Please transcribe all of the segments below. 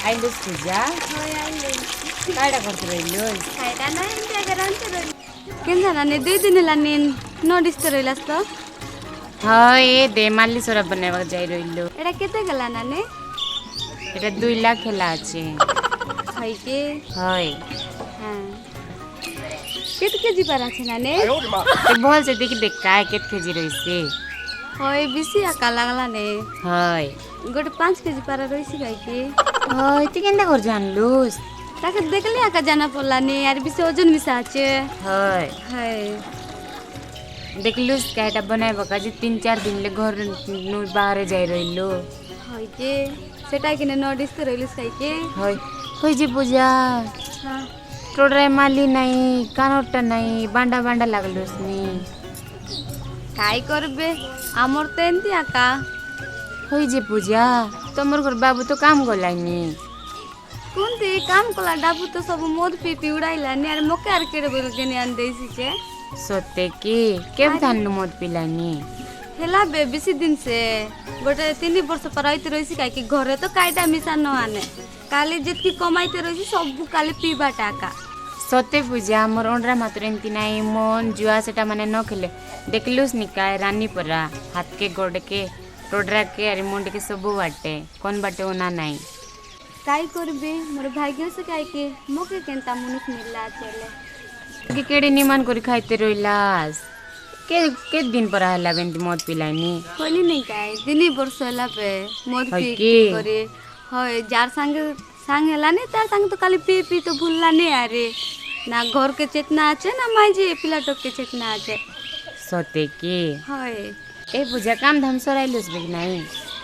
आइलुस पूजा कायडा करते रहिलुस केन नानी 2 दिन लानी नोटिस रहिलास तो हाय ए दे माली सोरा बनावा जाई रहिलु एटा केते गला नानी এটা 2 লাখ খেলা আছে हाय के हाय हां केते केजी पर আছে नानी ते बोल से देखि देख काय केत केजी रहिसे हाय बिसी आका लागला ने हाय गोटे 5 केजी पर रहिसी गाय के हाय ती केंदा कर जानलुस ताके देखले आका जाना पड़ला ने यार बिसे ओजन मिसा আছে हाय हाय देखलुस कायटा बनाय बका जे 3-4 दिन ले घर नु बाहर जाई रहिलु हाय के सेटा किने नोटिस तो रहिलुस गाय के हाय होय जे पूजा हां टोडरे माली नाही कानोटा नाही बांडा बांडा लागलुस नी काय करबे आमर तो एंती आका होई जे पूजा तमर घर बाबू तो काम गलाइनी कोनते काम कला डाबू तो सब मोद पी पी उड़ाइला ने यार मोके आर केरे बोल के ने आन देसी छे सोते की केम थान मोद पिलानी हेला बे बेसी दिन से गोटे 3 वर्ष पर आइते रहिसी काई कि घरे तो कायटा मिसा न आने काली जितकी कमाइते रहिसी सब काली पीबा टाका सोते पूजा मोर ओंडरा मात्र एंती नाही मन जुआ सेटा माने न खेले देखलुस निकाय रानी परा हाथ के गोड़ के टोडरा के अरे मुंड के सब बाटे कोन बाटे ओना नाही काई करबे मोर भाग्य से काई के मोके केनता मनुख मिलला चले के केडी निमान करी खाइते रोइलास के दिन पर आला बेंती मद पिलानी कोनी नहीं काई दिनी वर्ष होला पे मद पी करे होय जार संग हेला ने तार संग तो खाली पी पी तो भूलला ने अरे ना घर के चेतना আছে ना माइजे पिलाटक के चेतना আছে सोते की होय ए पूजा काम धाम सराइलुस बेग नाही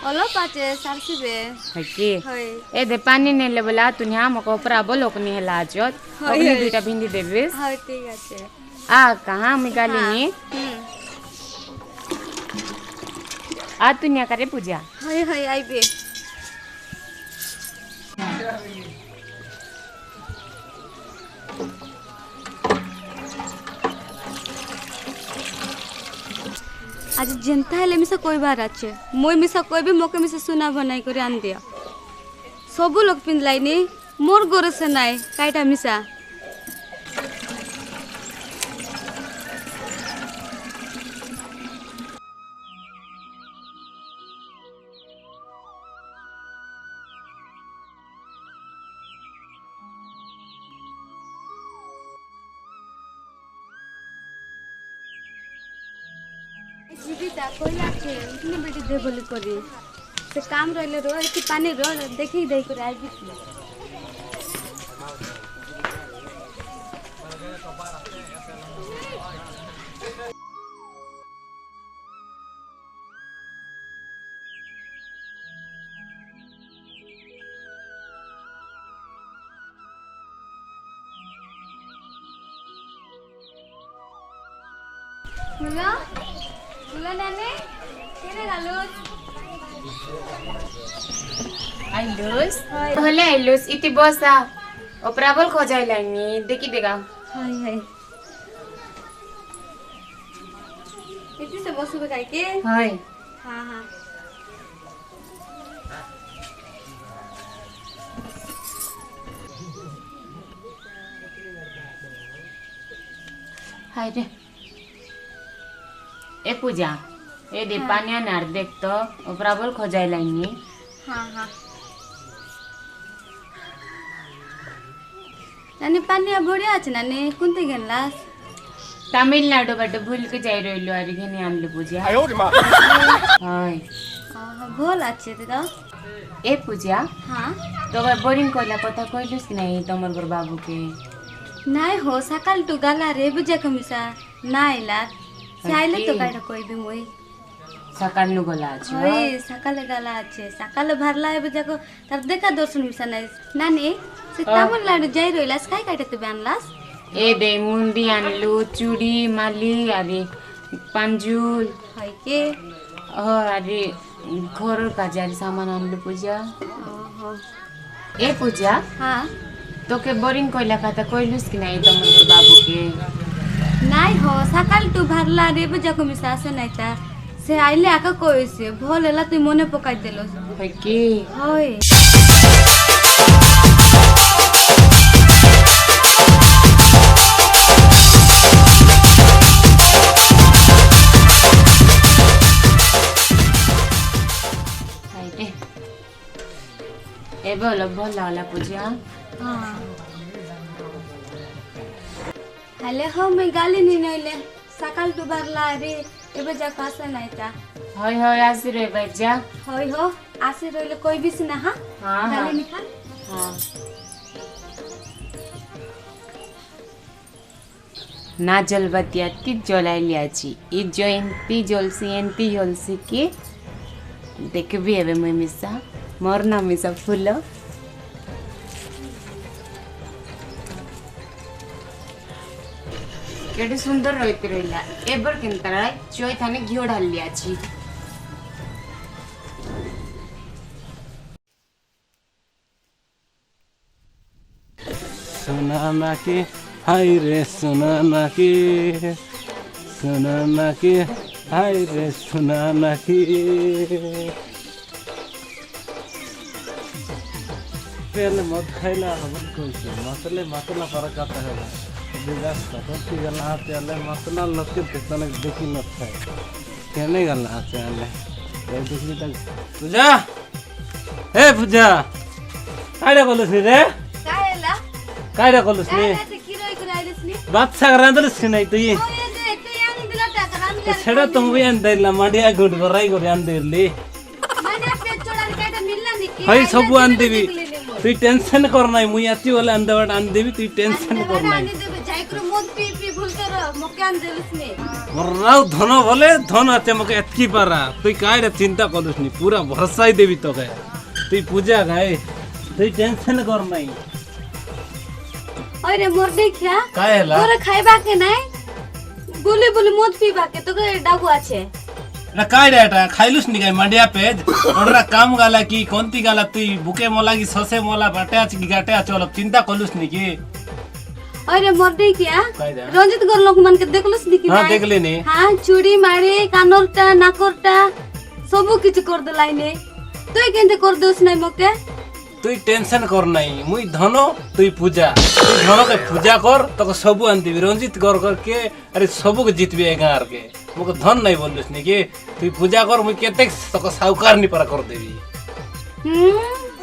ओलो पाचे सारसीबे हकी होय ए दे पानी ने लेबला तू न्या मको परा बोलो कनी हेला जत अगनी दुटा भिंडी देबेस हां ठीक আছে आ कहां मिगालिनी आ तू न्या करे पूजा होय होय आइबे आज जनता हेले मिसा कोई बार आछे मोय मिसा कोई भी मोके मिसा सुना बनाई करे आन दिया सबु लोग पिनलाइनी मोर गोरे से नाय काइटा मिसा जीविता कोइला के इतने बेटी दे बोली करी से काम रहले रो इति पानी रो देखि दे करे आइ बित मुला मुला नानी केने गालुस आइलुस भले आइलुस इति बसा ओपराबल खोजाइलानी देखि देगा हाय हाय इति से बसुबे काई के हाय हां हां हाय रे ए पूजा ए दे पानी नार देख तो ओपराबल खोजाइलानी हां हां नानी पानी बढ़िया আছে नानी कुंते गेलास तमिलनाडु बाटे भूल के जाई रहिलो आरी घेनी आनलु पूजा हाय हां भोल আছে तो ए पूजा हां तो बोरिंग कोइला कथा कइलुस कि नहीं तमर घर बाबू के नाय हो सकाल तू गाला रे बुझे कमिसा नाइला साइले तो काटा कोई भी मोई सकाल नु गला छ ओए सकाले गाला আছে सकाले भरला है बुझे को तर देखा दर्शन मिसा नाइ नानी से तमिलनाडु जाई रोइलास काय काटे तू बानलास ए दे मुंडी आनलु चूड़ी माली अरे पांजुल हाय के अरे घर का जारी सामान आनलु पूजा ओहो ए पूजा हां तो के बोरिंग कोइला खाता कोइलुस कि नहीं तमर घर बाबू के नाइ हो सकाल तू भरला रे बुझे को मिसा से नाइ ता से आइले आका कोइसे भोलेला तू मने पकाइ देलो होय की होय ଏବେ ଭଲ ହେଲା ପୂଜା हाँ हेले हो मैं गाली नहीं नइले सकाल दुबार ला रे एबे जा कासे नहीं था হয় আসি রে বাজা होय हो आसे रहिले कोई भी सिना हां हाँ, गाली हाँ। निकाल ହଁ ନା ଜଲବାତି ଆତି ଜଲାଇଲି ଆଜି ଇ ଏନ୍ତି ଜଲସି କି ଦେଖିବି ଏବେ ମୁଇଁ ମିଶା ମୋର ନା ମିଶା ଫୁଲ କେଡ଼େ ସୁନ୍ଦର ରହିଲା ଏበር କେନ୍ତା ଚଇ ଥାନେ ଘିଅ ଢାଲି ଅଛି सुनाना की हाय रे सुनाना की हाय रे सुनाना की पहले मत खाइला हम कोई मसला फरक आता है बिगास तो की गला हाथ आले मसला लके तने देखि न खाए केने गला हाथ आले ए देखि तक पूजा ए पूजा आडे बोलस रे कायला काय बोलस नी ते किरोय करायलेस नी बात सांगरांदलस की नाही तू ओ ये दे तू यानी दिला टाका छेड़ा तुम भी अंदर मडिया गुड बराई गुड अंदरली माने पे चोडार काटा मिलला नी की हई सब अंदेवी तू टेंशन कर नाही मुई आती वाला अंदर अंदेवी तू टेंशन कर नाही देबे जायकरो मोद पी पी भूलते रह मके आन देलस नी मराव धन बोले धन आते मके एतकी पारा तू काय रे चिंता करलस नी पूरा भरोसा ही देवी तो काय तू पूजा गाय तू टेंशन कर नाही अरे मोर देखिया काय हला तोरे खाइबा के नाही बोली बोली मोद पीबा के तो के डागू आछे ना काय रे एटा खाइलुस नी काय मंडिया पेज ओडरा काम गाला की कोंती गाला तू बुके मोला की ससे मोला बाटे की गाटे चलो चिंता करलुस नी की अरे मोर देखिया काय रे रंजित गोर लोक मन के देखलुस नी की हां देख लेनी हां चूड़ी मारी कानरटा नाकरटा सबु किछ कर दलाइने तोय केंते कर दोस नाही मके তুই টেনশন কর নাই মুই ধন তুই পূজা তুই ধন কে পূজা কর তোকে সবু আনদিবি রঞ্জিত কর কর কে আরে সবুকে জিতবি এ গাঁর কে মুকে ধন নাই বললিস নাকি তুই পূজা কর মুই কেতে তোকে সাউকার নি পারা কর দেবি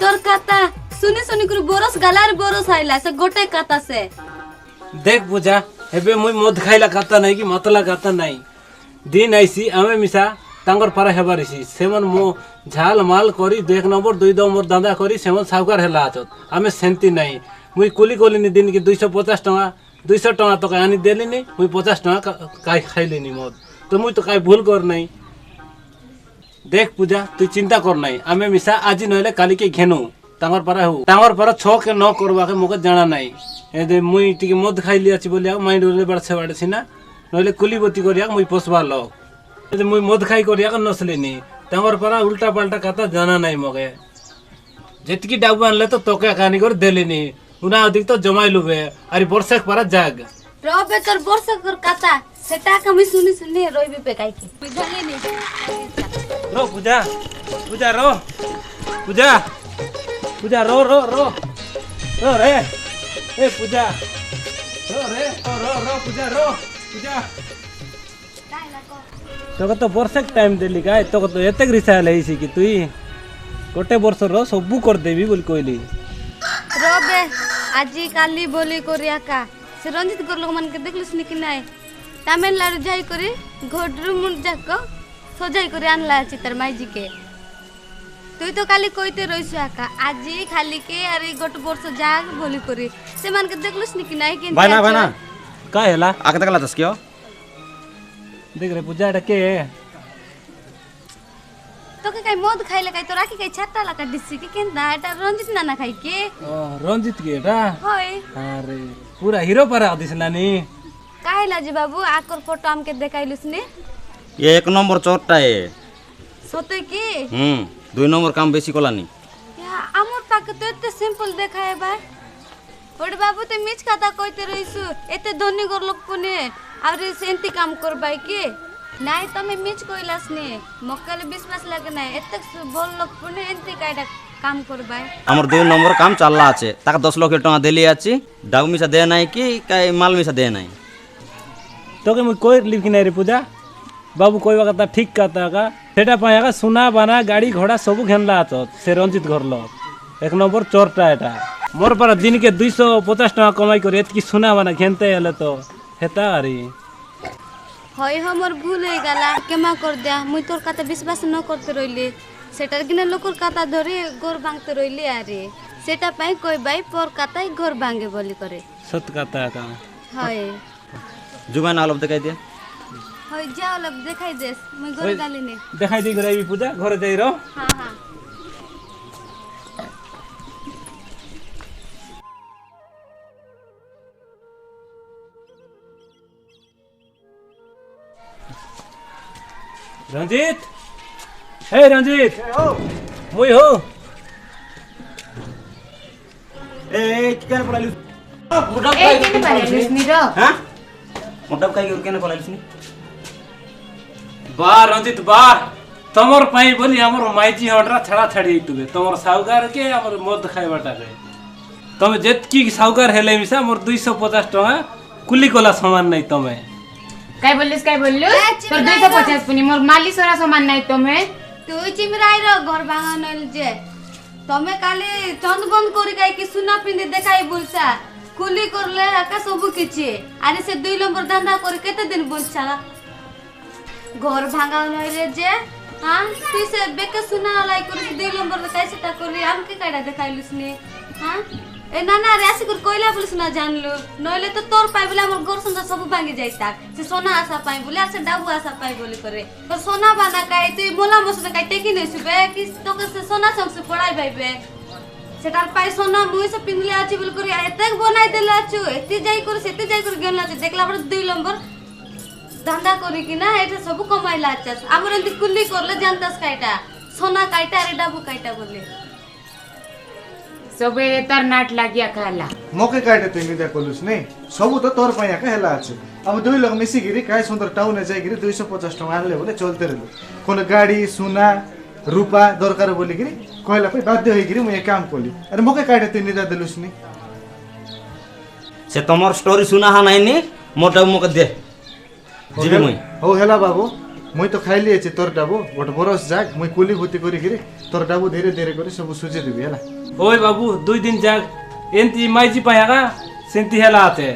তোর কথা শুনি শুনি করে বরস গালার বরস আইলা সে গোটে কথা সে দেখ পূজা এবে মুই মদ খাইলা কাতা নাই কি মতলা কাতা নাই দিন আইছি আমি মিশা তাঙ্গর পারা হেবারিছি সেমন মো ঝাল মাল করি 2 নম্বর 2 নম্বর দান্দা করি সেমন সাউকার হেলা আছত আমি সেন্তি নাই মুই কুলি কলিনি দিন কি 250 টাকা 200 টাকা তো আনি দেলিনি মুই 50 টাকা কাই খাইলিনি মদ তো মুই তো কাই ভুল কর নাই দেখ পূজা তুই চিন্তা কর নাই আমি মিশা আজি নইলে কালি কে ঘেনু তাঙ্গর পারা 6 কে 9 করবা কে মোকে জানা নাই এ দে মুই টিকে মদ খাইলি আছি বলিয়া মাইন্ড ওলে বাড়ছে বাড়ছি না নইলে কুলিবতি করিয়া মুই পসবা লোক মুই মদ খাই করিয়া নসলিনি তাঙ্গর পারা উল্টা পাল্টা কথা জানা নাই মগে যেতকি ডাবু আনলে তো তোকে কানি করে দেলিনি উনা অধিক তো জমাই লুবে আর বর্ষক পারা জাগ রবে তোর বর্ষা কর কথা সেটা আমি শুনি শুনি রইবি পে কাই কি বুঝলি নি রো পূজা পূজা রো পূজা পূজা রো রো রো রো রে এ পূজা রো রে রো পূজা রো পূজা তোকে তো বর্ষক টাইম দেলি গায় তোকে তো এতে রিসাল হইছি কি তুই গোটে বর্ষ র সবু কর দেবি বলি কইলি রবে আজি কালি বলি করিয়া কা সে রঞ্জিত গোর লোক মান কে দেখলুস নি কি নাই তামিলনাড়ু যাই করি ঘডরু মুন যাক সজাই করে আনলা আছে তার মাইজি কে তুই তো কালি কইতে রইছু আকা আজি খালি কে আর এই গোট বর্ষ যাক বলি করি সে মান কে দেখলুস নি কি নাই কেন ভাইনা কায় হেলা আগে তাকালা তাস কিও দেখ রে পূজা এটা কে তোকে কাই মদ খাইলে কাই তো রাখি কাই ছাত্তা লাগা দিছি কি কেন না এটা রঞ্জিত নানা খাই কে ও রঞ্জিত কে এটা হয় আরে পুরা হিরো পারা দিছলানি কাইলা জি বাবু আকর ফটো আমকে দেখাইলুস নি ये 1 নম্বর চোরটা এ সতে কি 2 নম্বর কাম বেশি কলানি আমার পাকে তো এত সিম্পল দেখায় ভাই বড় বাবু তো মিছ কথা কইতে রইছু এতে ধনী গর লোক কোনে আর সেন্তি কাম করবাই কি নাই তুমি মিছ কইলাস নি মক্কালে বিশ্বাস লাগে না এত বল লোক কোনে এন্তি কাইডা কাম করবাই আমার 2 নম্বর কাম চাল্লা আছে তাকে 10 লক্ষ টাকা দেলি আছি ডাউ মিশা দে নাই কি কাই মাল মিশা দে নাই তোকে মুই কই লিখি নাই রে পূজা বাবু কইবা কথা ঠিক কথা কা সেটা পায়াকা সোনা বানা গাড়ি ঘোড়া সবু ঘেনলা আছত সে রঞ্জিত ঘরল এক নম্বর চোরটা এটা মোর পারা দিনকে 250 টাকা কমাই করে এতকি শোনা মানে খেনতে এলে তো হেতা আরি হয় মোর ভুল হয়ে গেলা কেমা কর দেয়া মুই তোর কথা বিশ্বাস ন করতে রইলি সেটার কিনা লোকর কথা ধরে ঘর ভাঙতে রইলি আরে সেটা পাই কই ভাই পর কাতায় ঘর ভাঙে বলি করে সত কথা কা হয় জুবান আলব দেখাই দিয়ে হয় যাও লব দেখাই দেস মুই ঘর গালি নে দেখাই দি করে পূজা ঘরে যাই রো হ্যাঁ হ্যাঁ রঞ্জিত হে রঞ্জিত মুই হো এই কেন পড়াইলি এই কেন পারিস নি রে হ্যাঁ মোটা কাই কেন পড়াইলিস নি বা রঞ্জিত বা তোমার পাই বলি আমার মাইজি হডরা ছাড়া ছাড়ি তুবে তোমার সাউকার কে আমার মদ খাইবাটা কে তুমি যেতকি সাউকার হেলে মিশা মোর 250 টাকা কুলি কলা সমান নাই তুমি काय बोललीस তোর 250 পুনি মোর মালিশ ওরা সমান নাই তুমি তুই চিমরাই র ঘর ভাঙা নইল যে তমে কালি চন্দ বন্ধ করি গাই কি সুনা পিন্ধে দেখাই বলছা কুলি করলে একা সবু কিছু আরে সে 2 নম্বর দান্দা করে কেতে দিন বলছা ঘর ভাঙা নইলে যে হ্যাঁ তুই সে বেকে সুনা লাই করে 2 নম্বর দেখাই সেটা করলি আমকে কাইডা দেখাইলিস নি হ্যাঁ এ না না রে আসি করে কইলা বলিস না জানলু নইলে তো তোর পাই বলে আমার ঘর সুন্দর সব ভাঙি যাইতা সে সোনা আসা পাই বলে আর সে ডাবু আসা পাই বলে করে তোর সোনা বানা কাই তুই মোলা মসনা কাই টেকি নেছিবে কি তোকে সে সোনা সংসে পড়াই ভাইবে সেটার পাই সোনা মুই সে পিনলে আছি বলে করে এতে বনাই দিলে আছু এতে যাই করে সেতে যাই করে গেল আছে দেখলা পরে 2 নম্বর ধান্দা করি কি না এটা সব কমাইলা আছাস আমার এন্তি কুল্লি করলে জানতাস কাইটা সোনা কাইটা আর ডাবু কাইটা বলে সবে তার নাট লাগিয়া খালা মকে কাটে তুই নিদা কলুস নেই সবু তো তোর পাই একা হেলা আছে আমি 2 লোক মিশিকিরি কাই সুন্দর টাউনে যাইকিরি 250 টাকা আনলে বলে চলতে রইলো কোন গাড়ি সোনা রূপা দরকার বলিকিরি কইলা পাই বাধ্য হইকিরি মুই কাম কলি আরে মকে কাটে তুই নিদা দেলুস নি সে তোমার স্টোরি শুনা হা নাইনি মোটা মুকে দে জিবি মুই হো হেলা বাবু মুই তো খাইলি আছে তোর ডাবু গোট বরস যাক মুই কুলি ভূতি করিকিরি তোর ডাবু ধীরে ধীরে করে সব সুজে দিবি হেলা ওই বাবু 2 দিন যাক এন্তি মাইজি পায়াগা সেন্তি হেলা আছে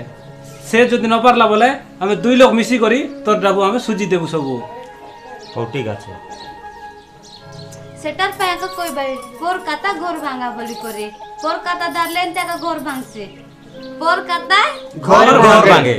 সে যদি ন পারলা বলে আমি 2 লোক মিশি করি তোর ডাবু আমি সুজি দেবু সবু ও ঠিক আছে সেটার পায় কই ভাই পর কাতা ঘর ভাঙা বলি করে পর কাতা দারলেন টাকা ঘর ভাঙছে পর কাতায় ঘর ভাঙে